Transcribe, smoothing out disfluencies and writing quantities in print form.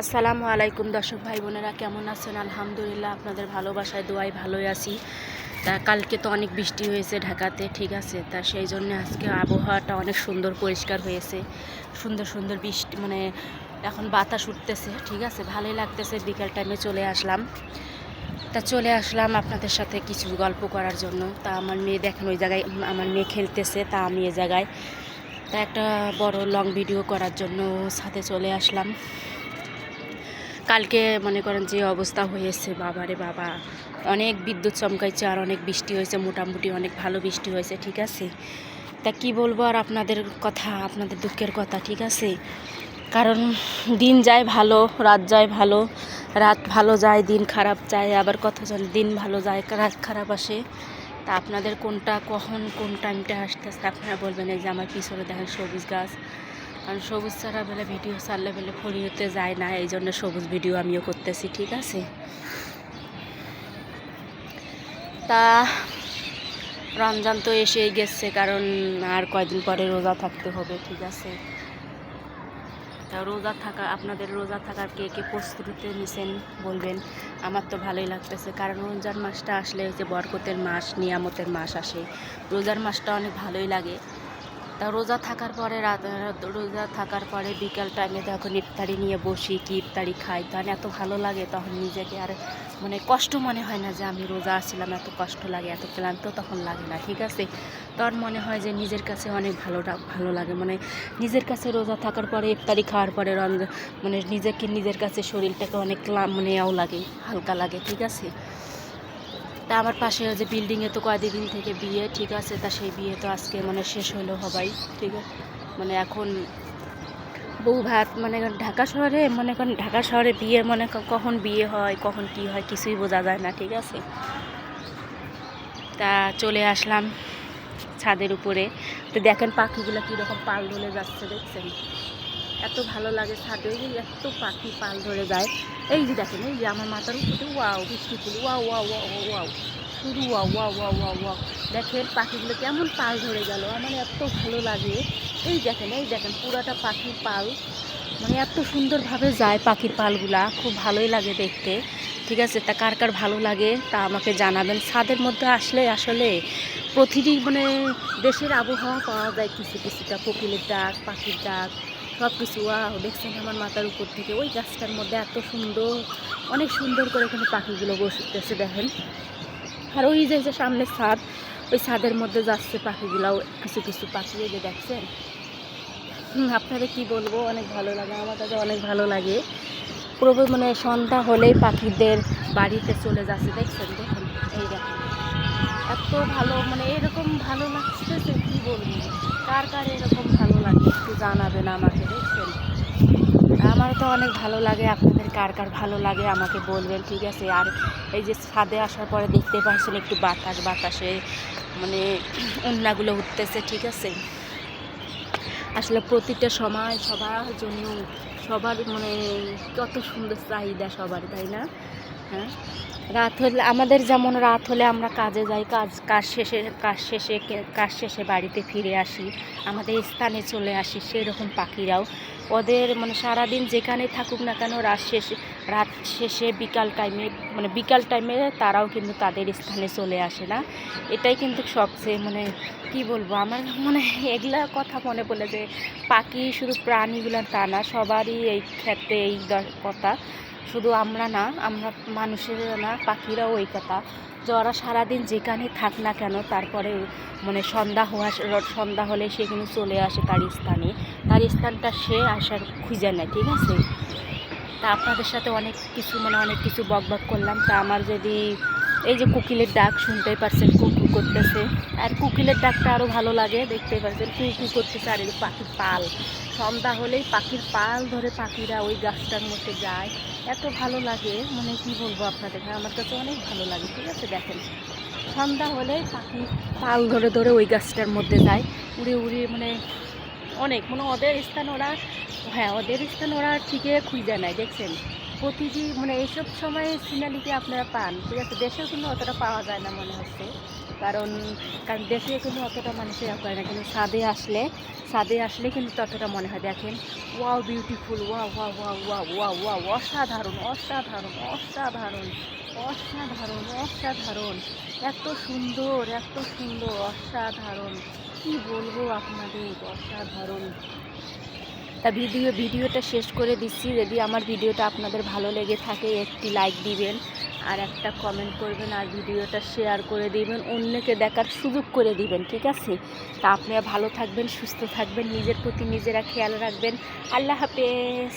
আসসালামু আলাইকুম দর্শক ভাই বোনেরা, কেমন আছেন? আলহামদুলিল্লাহ, আপনাদের ভালোবাসায় দোয়ায় ভালোই আছি। তা কালকে তো অনেক বৃষ্টি হয়েছে ঢাকাতে, ঠিক আছে। তা সেই জন্য আজকে আবহাওয়াটা অনেক সুন্দর পরিষ্কার হয়েছে, সুন্দর সুন্দর বৃষ্টি, মানে এখন বাতাস উঠতেছে, ঠিক আছে, ভালোই লাগতেছে। বিকেল টাইমে চলে আসলাম আপনাদের সাথে কিছু গল্প করার জন্য। তা আমার মেয়ে দেখেন ওই জায়গায়, আমার মেয়ে খেলতেছে, তা আমি এ জায়গায় তা একটা বড় লং ভিডিও করার জন্য সাথে চলে আসলাম। কালকে মনে করেন যে অবস্থা হয়েছে, বাবারে বাবা, অনেক বিদ্যুৎ চমকাইছে আর অনেক বৃষ্টি হয়েছে, মোটামুটি অনেক ভালো বৃষ্টি হয়েছে, ঠিক আছে। তা কি বলবো আর আপনাদের কথা, আপনাদের দুঃখের কথা, ঠিক আছে। কারণ দিন যায় ভালো, রাত যায় ভালো, রাত ভালো যায়, দিন খারাপ যায়, আবার কথা চলে, দিন ভালো যায়, রাত খারাপ আসে। তা আপনাদের কোনটা কখন কোন টাইমটা আসতেছে আপনারা বলবেন। এই যে আমার পিছনে দেখেন সবুজ গাছ, কারণ সবুজ ছাড়া বেলে ভিডিও ছাড়লে বেলে ফরিয়েতে যায় না, এই জন্য সবুজ ভিডিও আমিও করতেছি, ঠিক আছে। তা রমজান তো এসেই গেছে, কারণ আর কয়দিন পরে রোজা থাকতে হবে, ঠিক আছে। তা রোজা থাকা, আপনাদের রোজা থাকার কে কে প্রস্তুতিতে নিছেন বলবেন। আমার তো ভালোই লাগতেছে, কারণ রমজান মাসটা আসলে হচ্ছে বরকতের মাস, নিয়ামতের মাস আসে। রোজার মাসটা অনেক ভালোই লাগে। তা রোজা থাকার পরে বিকাল টাইমে যখন ইফতারি নিয়ে বসি, কি ইফতারি খাই, তখন এত ভালো লাগে, তখন নিজেকে আর মানে কষ্ট মনে হয় না যে আমি রোজা আসছিলাম, এত কষ্ট লাগে, এত ক্লান্ত তখন লাগে না, ঠিক আছে। তখন মনে হয় যে নিজের কাছে অনেক ভালো লাগে, মানে নিজের কাছে রোজা থাকার পরে ইফতারি খাওয়ার পরে মানে নিজের কাছে শরীরটাকে অনেক মানে লাগে, হালকা লাগে, ঠিক আছে। তা আমার পাশে যে বিল্ডিংয়ে তো কয়েকদিন থেকে বিয়ে, ঠিক আছে। তা সেই বিয়ে তো আজকে মানে শেষ হলো হবাই, ঠিক আছে। মানে এখন বউ ভাত, মানে ঢাকা শহরে, মনে করেন ঢাকা শহরে বিয়ে, মনে কখন বিয়ে হয়, কখন কি হয়, কিছুই বোঝা যায় না, ঠিক আছে। তা চলে আসলাম ছাদের উপরে। তো দেখেন পাখিগুলো কীরকম পাল ধরে যাচ্ছে, দেখছেন, এত ভালো লাগে ছাদে, এত পাখি পাল ধরে যায়। এই যে দেখেন, এই যে আমার মাথার উপরে ওয়াও বৃষ্টি ফুল, ওয়াও ওয়াও ওয়াও ওয়াও, শুধু wow wow wow wow wow. দেখেন পাখিগুলো কেমন পাল ধরে গেল, আমার এত ভালো লাগে। এই দেখেন পুরাটা পাখির পাল, মানে এত সুন্দরভাবে যায় পাখির পালগুলা, খুব ভালোই লাগে দেখতে, ঠিক আছে। তা কার কার ভালো লাগে তা আমাকে জানাবেন। ছাদের মধ্যে আসলে আসলে প্রতিটি মানে দেশের আবহাওয়া পাওয়া যায়, কিছুটা কোকিলের ডাক, পাখির ডাক, সব কিছু। দেখছেন আমার মাথার উপর থেকে ওই গাছটার মধ্যে এত সুন্দর, অনেক সুন্দর করে এখানে পাখিগুলো বসতেছে, দেখেন। আর ওই যে সামনে ছাদ, ওই ছাদের মধ্যে যাচ্ছে পাখিগুলাও, কিছু পাখি, এই যে দেখছেন। আপনাদের কি বলবো, অনেক ভালো লাগে, আমার কাছে অনেক ভালো লাগে। পুরো মানে সন্ধ্যা হলেই পাখিদের বাড়িতে চলে যাচ্ছে, দেখছেন, দেখুন, এই দেখেন, এত ভালো, মানে এরকম ভালো লাগতেছে, কি বলবো। কার কার এরকম ভালো লাগে একটু জানাবেন আমাকে, দেখছেন। আমার তো অনেক ভালো লাগে, আপনাদের কার কার ভালো লাগে আমাকে বলবেন, ঠিক আছে। আর এই যে ছাদে আসার পরে দেখতে পাচ্ছেন একটু বাতাসে মানে ওড়নাগুলো উঠতেছে, ঠিক আছে। আসলে প্রতিটা সময় সবার জন্য, সবার মানে কত সুন্দর চাহিদা সবার, তাই না? হ্যাঁ, রাত হলে আমাদের যেমন রাত হলে আমরা কাজে যাই, কাজ শেষে বাড়িতে ফিরে আসি, আমাদের স্থানে চলে আসি, সেই রকম পাখিরাও ওদের মানে সারাদিন যেখানে থাকুক না কেন, রাত শেষে বিকাল টাইমে তারাও কিন্তু তাদের স্থানে চলে আসে না। এটাই কিন্তু সবচেয়ে মানে কি বলবো, আমার মানে এগুলা কথা মনে পড়লে যে পাখি শুধু প্রাণীগুলো তা না, সবারই এই ক্ষেত্রে এই কথা, শুধু আমরা না, আমরা মানুষের না, পাখিরাও ওই কথা যে ওরা সারাদিন যেখানে থাক না কেন, তারপরে মানে সন্ধ্যা হলে সে কিন্তু চলে আসে তার স্থানটা সে আসার খুঁজে নেয়, ঠিক আছে। তা আপনাদের সাথে অনেক কিছু বকবক করলাম। তা আমার যদি এই যে কোকিলের ডাক শুনতেই পারছেন, কুকু করতেছে, আর কোকিলের ডাকটা আরও ভালো লাগে, দেখতেই পারছেন কুকু করতেছে। আর এই পাখির পাল, সন্ধ্যা হলেই পাখির পাল ধরে পাখিরা ওই গাছটার মধ্যে যায়, এত ভালো লাগে, মানে কি বলবো আপনাদের, আমার কাছে অনেক ভালো লাগে, ঠিক আছে। দেখেন সন্ধ্যা হলেই পাখি পাল ধরে ধরে ওই গাছটার মধ্যে যায়, উড়ে মানে অনেক, মানে ওদের স্থান ওরা ঠিকই খুঁজে নেয়, দেখছেন। মানে এইসব সময় সিনারিটি আপনারা পান, ঠিক আছে, দেশেও কিন্তু অতটা পাওয়া যায় না মনে হচ্ছে। কারণ কারণ দেশে কিন্তু অতটা মানুষের করে না, কিন্তু ছাদে আসলে কিন্তু ততটা মনে হয়। দেখেন, ওয়াও বিউটিফুল, ওয়া ওয়া ওয়া ওয়া ওয়া ওয়া অসাধারণ অসাধারণ অসাধারণ অসাধারণ অসাধারণ, এত সুন্দর এত সুন্দর, অসাধারণ, কি বলবো আপনাদের, অসাধারণ। তা ভিডিওটা শেষ করে দিচ্ছি। যদি আমার ভিডিওটা আপনাদের ভালো লেগে থাকে একটি লাইক দিবেন, আর একটা কমেন্ট করবেন, আর ভিডিওটা শেয়ার করে দিবেন, অন্যকে দেখার সুযোগ করে দিবেন, ঠিক আছে? তা আপনারা ভালো থাকবেন, সুস্থ থাকবেন, নিজের প্রতি নিজেরা খেয়াল রাখবেন। আল্লাহ হাফেজ।